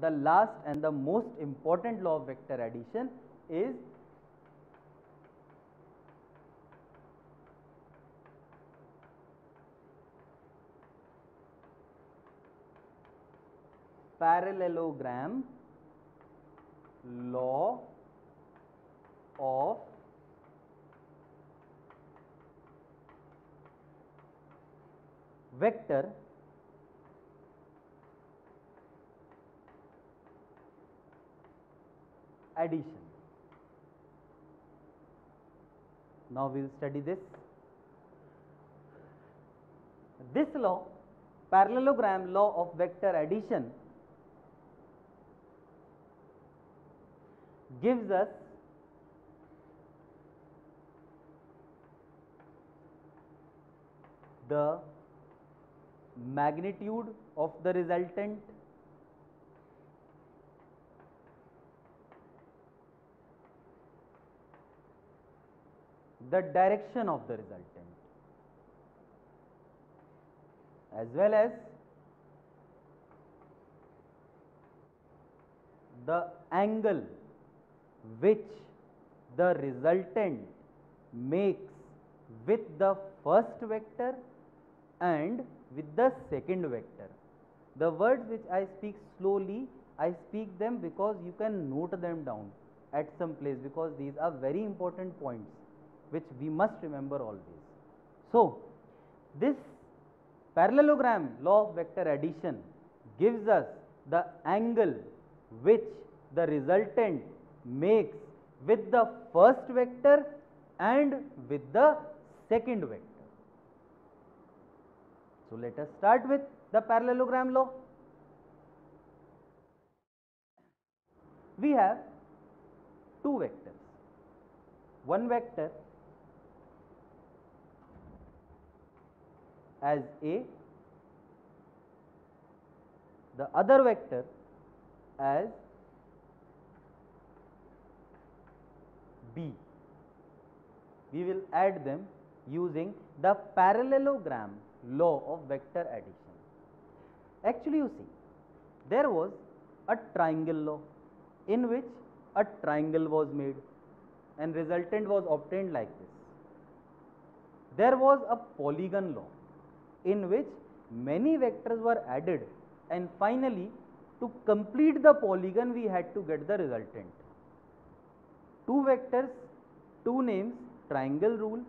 the last and the most important law of vector addition is parallelogram law of vector addition. Now we will study this. This law, parallelogram law of vector addition, gives us the magnitude of the resultant, the direction of the resultant, as well as the angle which the resultant makes with the first vector and with the second vector. The words which I speak slowly, I speak them because you can note them down at some place, because these are very important points which we must remember always. So, this parallelogram law of vector addition gives us the angle which the resultant makes with the first vector and with the second vector. So, let us start with the parallelogram law. We have two vectors. One vector as A, the other vector as B. We will add them using the parallelogram law of vector addition. Actually, you see, there was a triangle law in which a triangle was made and resultant was obtained like this. There was a polygon law in which many vectors were added, and finally to complete the polygon we had to get the resultant. Two vectors, two names, triangle rule,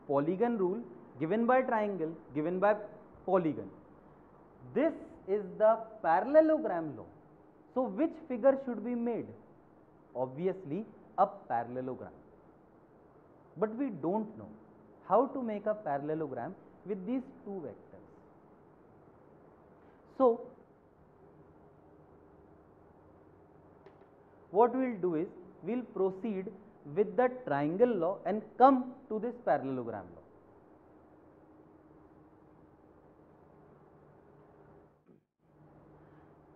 polygon rule, given by triangle, given by polygon. This is the parallelogram law. So, which figure should be made? Obviously, a parallelogram. But we don't know how to make a parallelogram with these two vectors. So, what we will do is, we will proceed with the triangle law and come to this parallelogram law.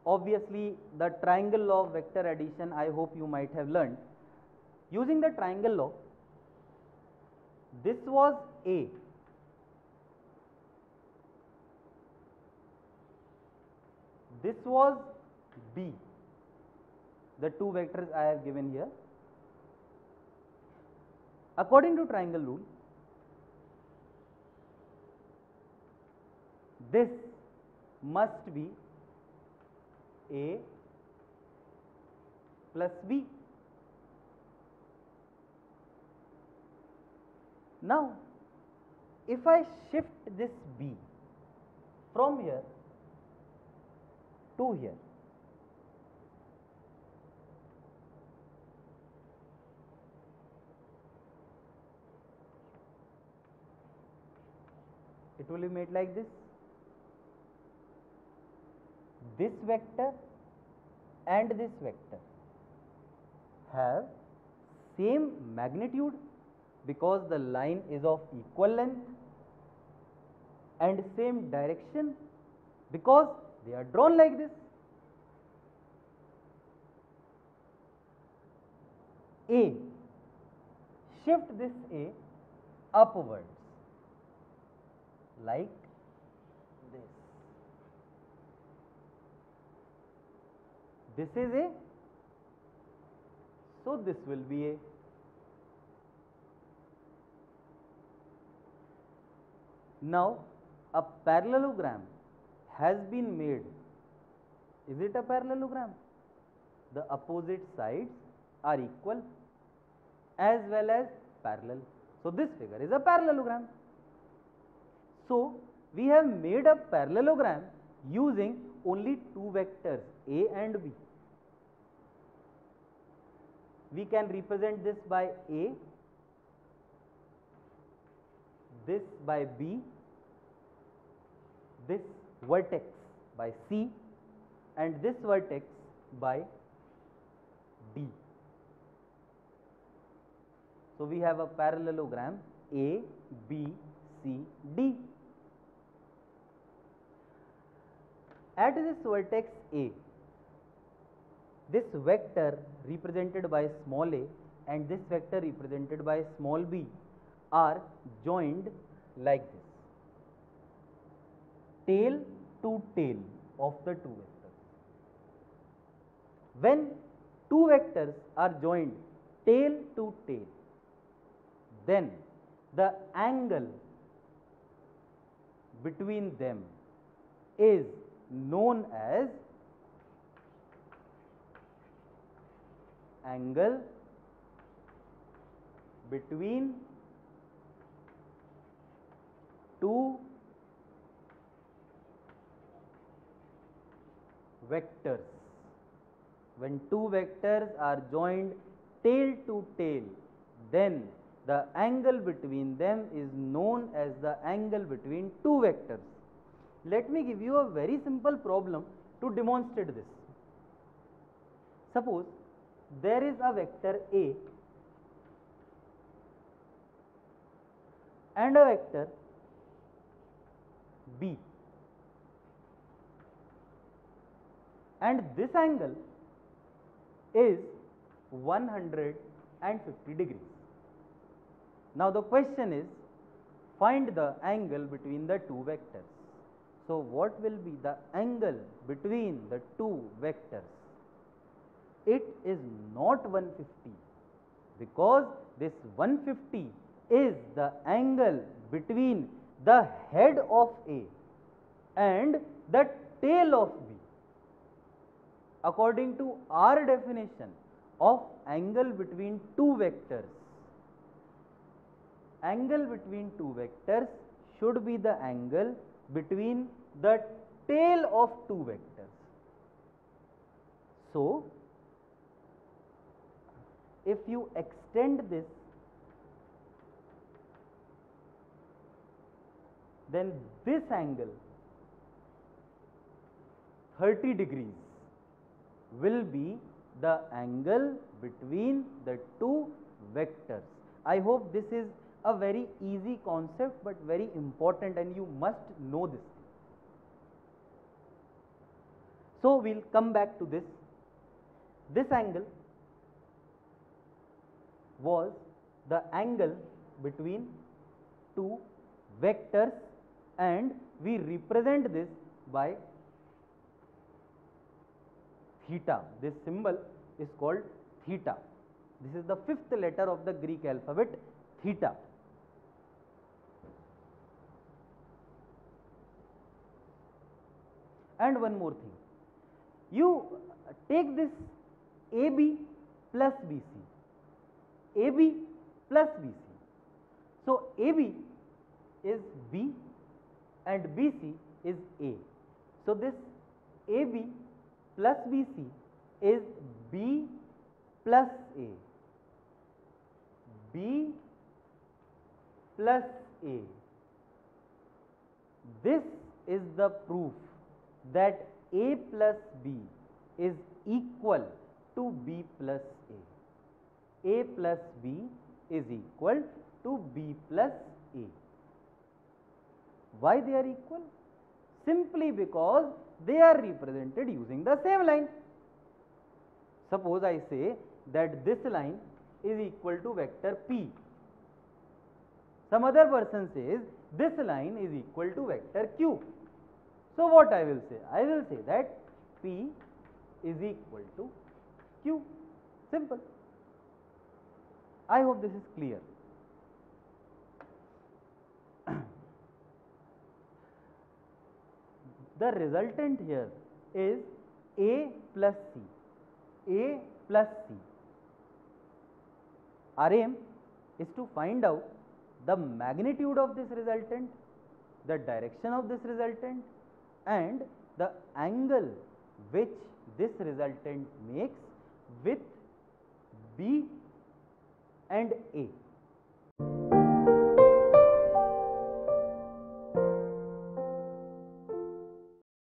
Obviously, the triangle law of vector addition, I hope you might have learned. Using the triangle law, this was A. This was B. The two vectors I have given here. According to triangle rule, this must be A plus B. Now, if I shift this B from here to here, it will be made like this. This vector and this vector have same magnitude because the line is of equal length, and same direction because they are drawn like this. A, shift this A upwards like this. This is A, so this will be A. Now a parallelogram has been made. Is it a parallelogram? The opposite sides are equal as well as parallel. So this figure is a parallelogram. So we have made a parallelogram using only two vectors A and B. We can represent this by A, this by B, this vertex by C, and this vertex by D. So we have a parallelogram A, B, C, D. At this vertex A, this vector represented by small a and this vector represented by small b are joined like this, tail to tail of the two vectors. When two vectors are joined tail to tail, then the angle between them is known as angle between two vectors. When two vectors are joined tail to tail, then the angle between them is known as the angle between two vectors. Let me give you a very simple problem to demonstrate this. Suppose there is a vector A and a vector B, and this angle is 150 degrees. Now the question is, find the angle between the two vectors. So what will be the angle between the two vectors? It is not 150, because this 150 is the angle between the head of A and the tail of B. According to our definition of angle between two vectors, angle between two vectors should be the angle between the tail of two vectors. So if you extend this, then this angle 30 degrees will be the angle between the two vectors. I hope this is a very easy concept but very important, and you must know this. So we'll come back to this. This angle was the angle between two vectors, and we represent this by theta. This symbol is called theta. This is the fifth letter of the Greek alphabet, theta. And one more thing, you take this AB plus BC, AB plus BC. So AB is B and BC is A. So this AB plus BC is B plus A, B plus A. This is the proof that A plus B is equal to B plus A. A plus B is equal to B plus A. Why they are equal? Simply because they are represented using the same line. Suppose I say that this line is equal to vector P. Some other person says this line is equal to vector Q. So what I will say? I will say that P is equal to Q. Simple. I hope this is clear. The resultant here is A plus C. A plus C. Our aim is to find out the magnitude of this resultant, the direction of this resultant, and the angle which this resultant makes with B and A.